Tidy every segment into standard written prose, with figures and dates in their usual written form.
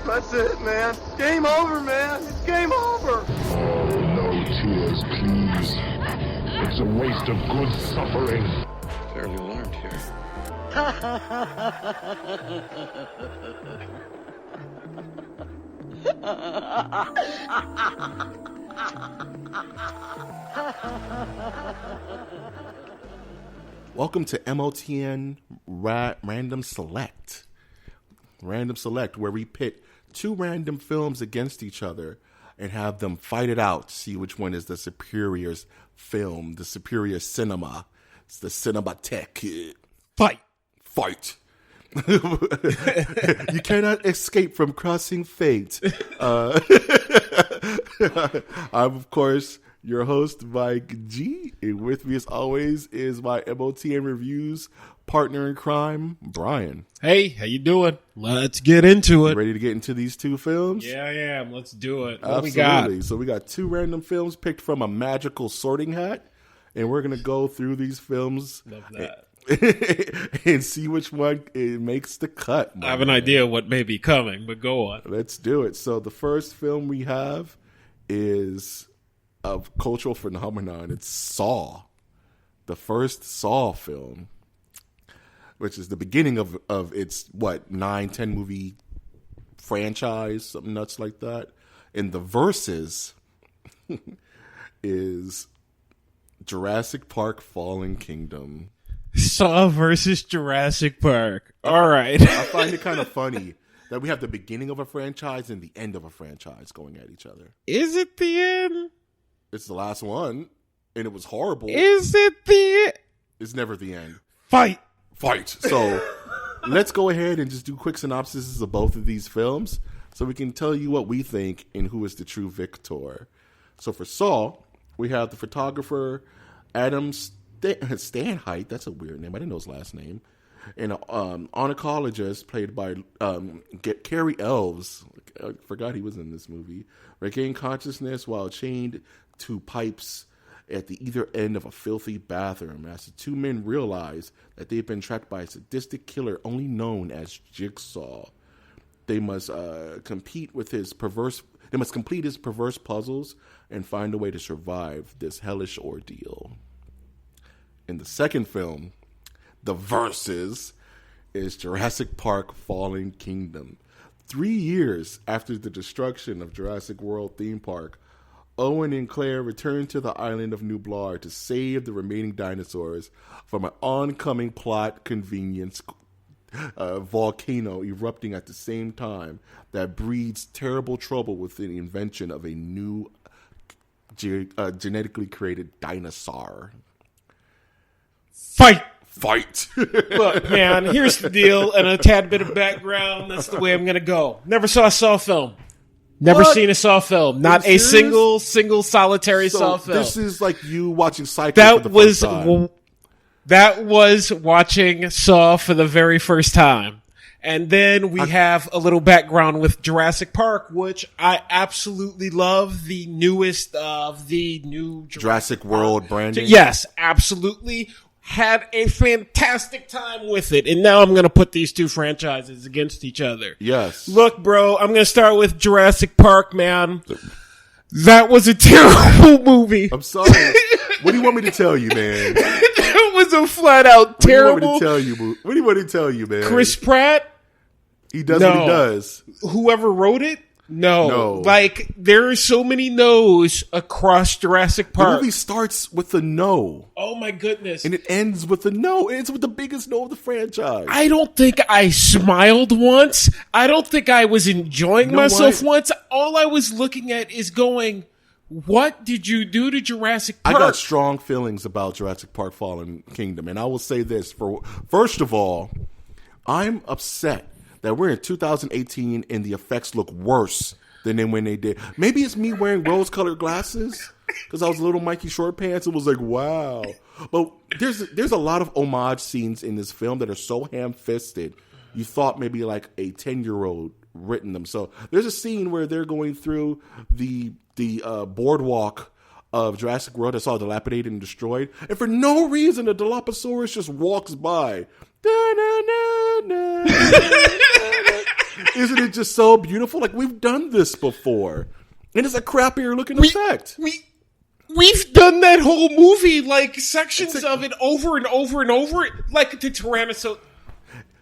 That's it, man. Game over, man. It's game over. No tears, please. It's a waste of good suffering. Fairly alarmed here. Welcome to MOTN Random Select. Random Select, where we pit two random films against each other and have them fight it out to see which one is the superior film, the superior cinema. It's the Cinematheque. Fight. You cannot escape from crossing fate. I'm, of course, your host, Mike G. And with me, as always, is my MOTN Reviews partner in crime, Brian. Hey, how you doing? Let's get into it. You ready to get into these two films? Yeah, I am. Let's do it. What Absolutely. we got? So we got two random films picked from a magical sorting hat, and we're going to go through these films. Love that. And see which one makes the cut. I have an idea what may be coming, but go on. Let's do it. So the first film we have is a cultural phenomenon. It's Saw, the first Saw film, which is the beginning of its, 9-10 movie franchise, something nuts like that. And the versus is Jurassic Park Fallen Kingdom. Saw versus Jurassic Park. All right. I find it kind of funny that we have the beginning of a franchise and the end of a franchise going at each other. Is it the end? It's the last one, and it was horrible. Is it the end? It's never the end. Fight. So let's go ahead and just do quick synopsises of both of these films so we can tell you what we think and who is the true victor. So for Saw, we have the photographer Adam Stanheight. That's a weird name. I didn't know his last name. And an oncologist played by Cary Elves. I forgot he was in this movie. Regained consciousness while chained to pipes at the either end of a filthy bathroom as the two men realize that they've been trapped by a sadistic killer only known as Jigsaw. They must complete his perverse puzzles and find a way to survive this hellish ordeal. In the second film, the versus is Jurassic Park Fallen Kingdom. 3 years after the destruction of Jurassic World theme park, Owen and Claire return to the island of Nublar to save the remaining dinosaurs from an oncoming plot convenience volcano erupting at the same time that breeds terrible trouble with the invention of a new genetically created dinosaur. Fight. Look, man, here's the deal and a tad bit of background. That's the way I'm going to go. Never saw a Saw film. Never seen a Saw film. Not a single solitary Saw film. This is like you watching Psycho for the first time. That was watching Saw for the very first time. And then we have a little background with Jurassic Park, which I absolutely love. The newest of the new Jurassic World branding. Yes, absolutely. Had a fantastic time with it. And now I'm going to put these two franchises against each other. Yes. Look, bro, I'm going to start with Jurassic Park, man. That was a terrible movie. I'm sorry. What do you want me to tell you, man? It was a flat out terrible. What do you want me to tell you, man? Chris Pratt? He does what he does. Whoever wrote it? No. Like, there are so many no's across Jurassic Park. The movie starts with a no. Oh, my goodness. And it ends with a no. It ends with the biggest no of the franchise. I don't think I smiled once. I don't think I was enjoying myself once. All I was looking at is going, what did you do to Jurassic Park? I got strong feelings about Jurassic Park Fallen Kingdom. And I will say this. First of all, I'm upset that we're in 2018 and the effects look worse than when they did. Maybe it's me wearing rose-colored glasses because I was little Mikey Short Pants and was like, wow. But there's a lot of homage scenes in this film that are so ham-fisted. You thought maybe like a 10-year-old written them. So there's a scene where they're going through the boardwalk of Jurassic World that's all dilapidated and destroyed, and for no reason a Dilophosaurus just walks by. It's Isn't it just so beautiful? Like, we've done this before. And it's a crappier looking effect. We've done that whole movie, like, sections of it over and over and over. Like, the Tyrannosaurus.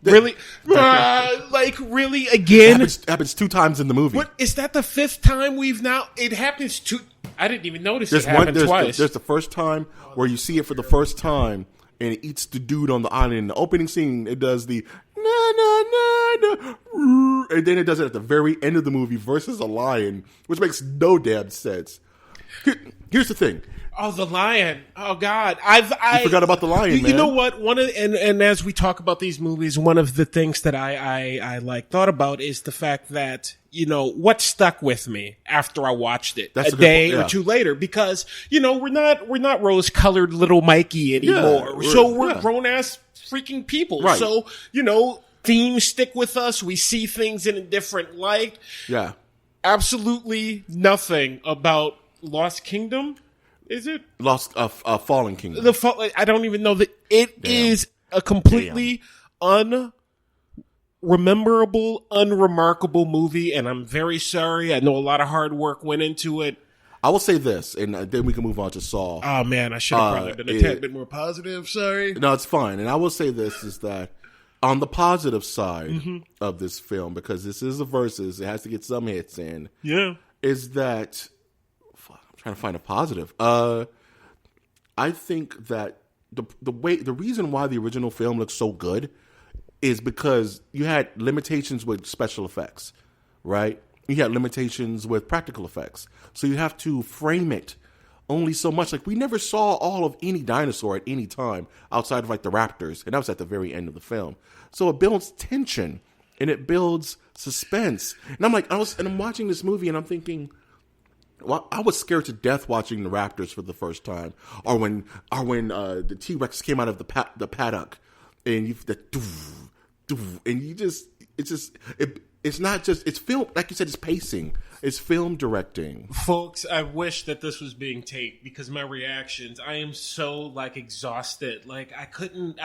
Really? Like, really, again? Happens 2 times in the movie. What, is that the 5th time we've now... It happens I didn't even notice it happened twice. There's the first time where you see it for the first time, and it eats the dude on the island. In the opening scene, it does the na, and then it does it at the very end of the movie versus a lion, which makes no damn sense. Here's the thing. Oh, the lion! Oh God, I forgot about the lion. Man. You know what? And as we talk about these movies, one of the things that I like thought about is the fact that what stuck with me after I watched it a day or 2 later, because we're not rose colored little Mikey anymore. We're grown ass freaking people. Right. So themes stick with us. We see things in a different light. Yeah. Absolutely nothing about Lost Kingdom. Is it Fallen Kingdom? I don't even know that it is a completely unremarkable movie, and I'm very sorry. I know a lot of hard work went into it. I will say this, and then we can move on to Saw. Oh man, I should have probably been a tad bit more positive. Sorry. No, it's fine. And I will say this is that on the positive side of this film, because this is a versus, it has to get some hits in. Yeah, is that. Trying to find a positive. I think that the reason why the original film looks so good is because you had limitations with special effects, right? You had limitations with practical effects, so you have to frame it only so much. Like, we never saw all of any dinosaur at any time outside of like the raptors, and that was at the very end of the film. So it builds tension and it builds suspense. And I'm watching this movie and I'm thinking. Well, I was scared to death watching the Raptors for the first time, or when the T-Rex came out of the paddock, and it's not just, it's film, like you said, it's pacing, it's film directing. Folks, I wish that this was being taped, because my reactions, I am so exhausted. Like, I couldn't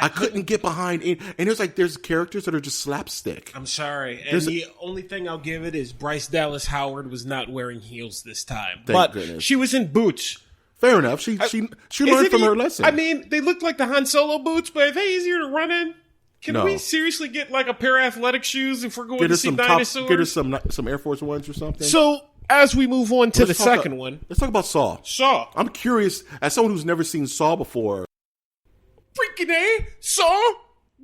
get behind it. And there's characters that are just slapstick. I'm sorry. And the only thing I'll give it is Bryce Dallas Howard was not wearing heels this time. But goodness. She was in boots. Fair enough. She learned from her lesson. I mean, they look like the Han Solo boots, but are they easier to run in? Can we seriously get a pair of athletic shoes if we're going to see dinosaurs? Get her some Air Force Ones or something. So, as we move on to the second one. Let's talk about Saw. Saw. I'm curious, as someone who's never seen Saw before. Freaking A! Saw?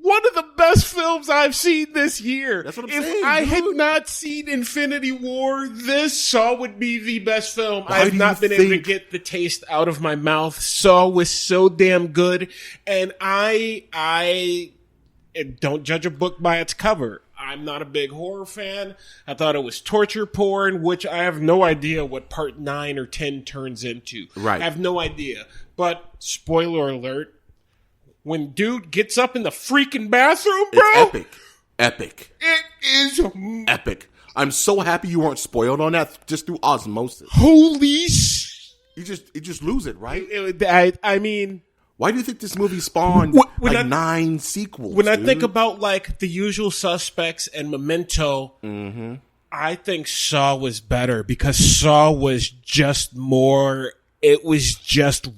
One of the best films I've seen this year. That's what I'm saying. If I had not seen Infinity War, this Saw would be the best film. I have not been able to get the taste out of my mouth. Saw was so damn good. And I don't judge a book by its cover. I'm not a big horror fan. I thought it was torture porn, which I have no idea what part 9 or 10 turns into. Right. I have no idea. But, spoiler alert, when dude gets up in the freaking bathroom, bro. It's epic. It is epic. I'm so happy you weren't spoiled on that just through osmosis. Holy You just lose it, right? I mean... Why do you think this movie spawned 9 sequels? When I think about The Usual Suspects and Memento, I think Saw was better because Saw was just more. It was just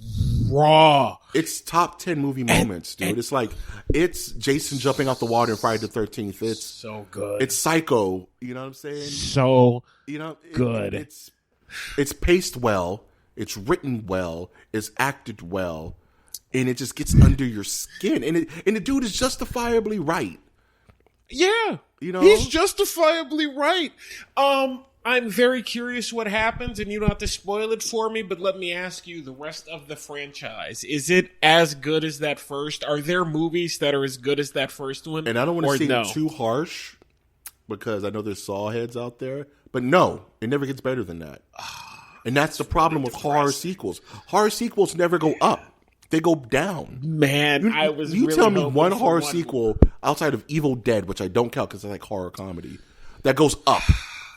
raw. It's top 10 movie moments, dude. It's Jason jumping off the water in Friday the 13th. It's so good. It's Psycho. You know what I'm saying? So good. It's paced well. It's written well. It's acted well. And it just gets under your skin. And the dude is justifiably right. Yeah. He's justifiably right. I'm very curious what happens, and you don't have to spoil it for me, but let me ask you, the rest of the franchise, is it as good as that first? Are there movies that are as good as that first one? And I don't want to seem too harsh, because I know there's Saw heads out there, but no, it never gets better than that. And that's the problem with horror sequels. Horror sequels never go up. They go down. Man, you tell me one horror sequel outside of Evil Dead, which I don't count because I like horror comedy, that goes up.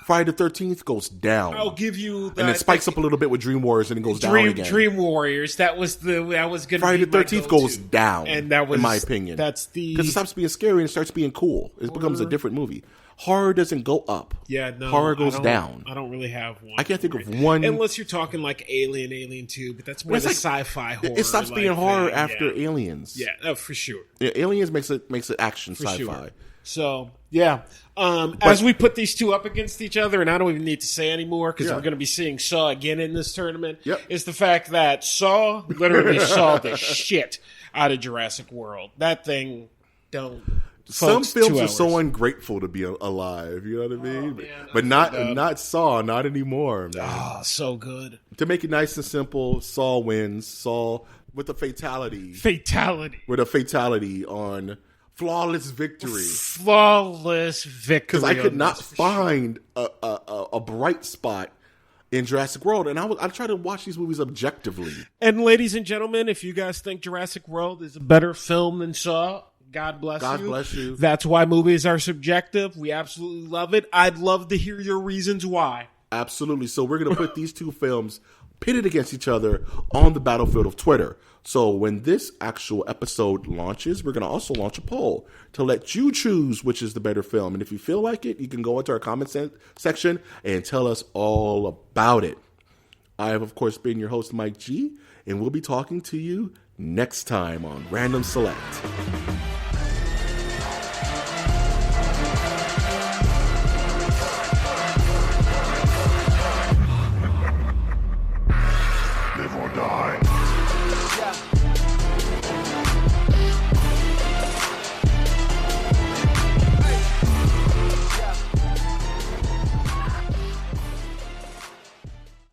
Friday the 13th goes down. I'll give you that. And it spikes up a little bit with Dream Warriors and it goes down again. Dream Warriors, that was going to be Friday the 13th goes down, and that was, in my opinion. Because it stops being scary and it starts being cool. It becomes a different movie. horror doesn't go up. Yeah, no. Horror goes down. I don't really have one. I can't think of one. Unless you're talking like Alien 2, but that's more the sci-fi horror. It stops being horror after Aliens. Yeah, no, for sure. Yeah, Aliens makes it action sci-fi. Sure. So, yeah. As we put these two up against each other, and I don't even need to say anymore because we're going to be seeing Saw again in this tournament, is the fact that Saw literally saw the shit out of Jurassic World. That thing Some films are so ungrateful to be alive, you know what I mean? But not Saw, not anymore, man. Oh, so good. To make it nice and simple, Saw wins. Saw with a fatality. With a fatality on flawless victory. Flawless victory. Because I could not find a bright spot in Jurassic World, and I try to watch these movies objectively. And ladies and gentlemen, if you guys think Jurassic World is a better film than Saw, God bless you. God bless you. That's why movies are subjective. We absolutely love it. I'd love to hear your reasons why. Absolutely. So we're going to put these two films pitted against each other on the battlefield of Twitter. So when this actual episode launches, we're going to also launch a poll to let you choose which is the better film. And if you feel like it, you can go into our comment section and tell us all about it. I have, of course, been your host, Mike G, and we'll be talking to you next time on Random Select.